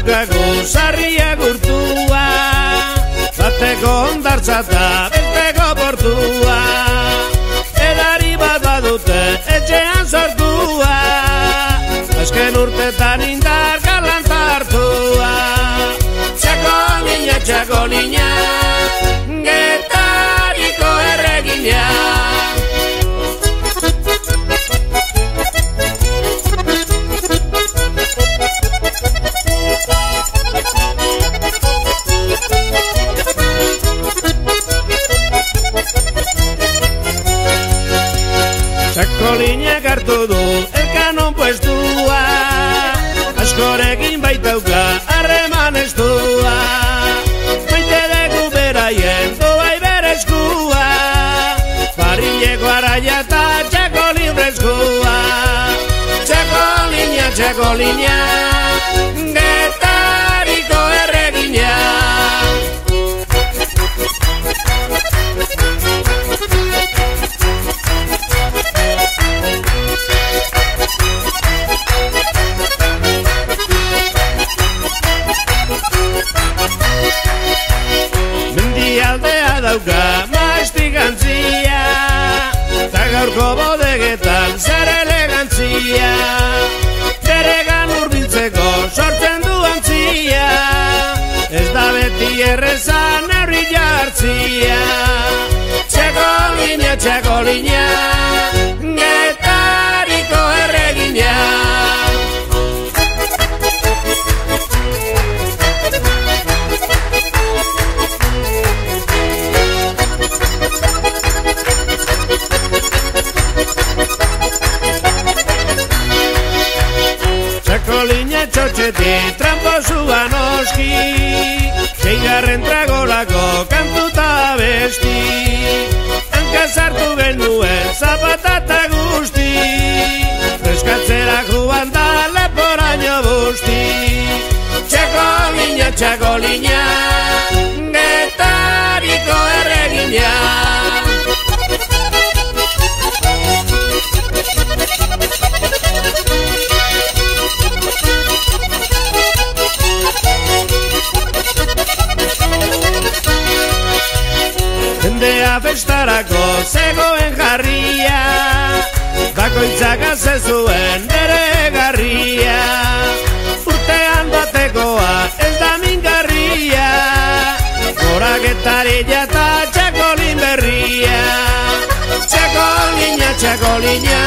daukagu sarria gurtua, bateko ondartza eta besteko portua, edari bat badute etxean sortua, azken urtetan indar galanta hartua. Txako niña, Getariko erregina. Txakolinak hartu du elkanon puestua, askorekin baitauka harreman estua, maite dugu beraien doai bereskua, parileko araia eta txakolin freskua. Txakolinak, txakolinak, Getariko erregina. Mendialdea dauka maiztigantzia, ta gaurko bodegetan zer elegantzia, beregan hurbiltzeko sortzen du antzia, ez da beti errezan neurri jartzia. Txakolina, txakolina, Getariko erregina. Txakolina txotxetik tramposua noski, seigarren tragolako kantuta besti, hankazartu genuen zapata eta guzti, freskatzera juan da leporaino busti. Txakolina, txakolina, Getariko erregina. Jendea festarako zegoen jarria, bakoitzak azezuen bere garria, urtean batekoa ez da mingarria, Goragetarilla eta txakolin berria. Txakolina, txakolina,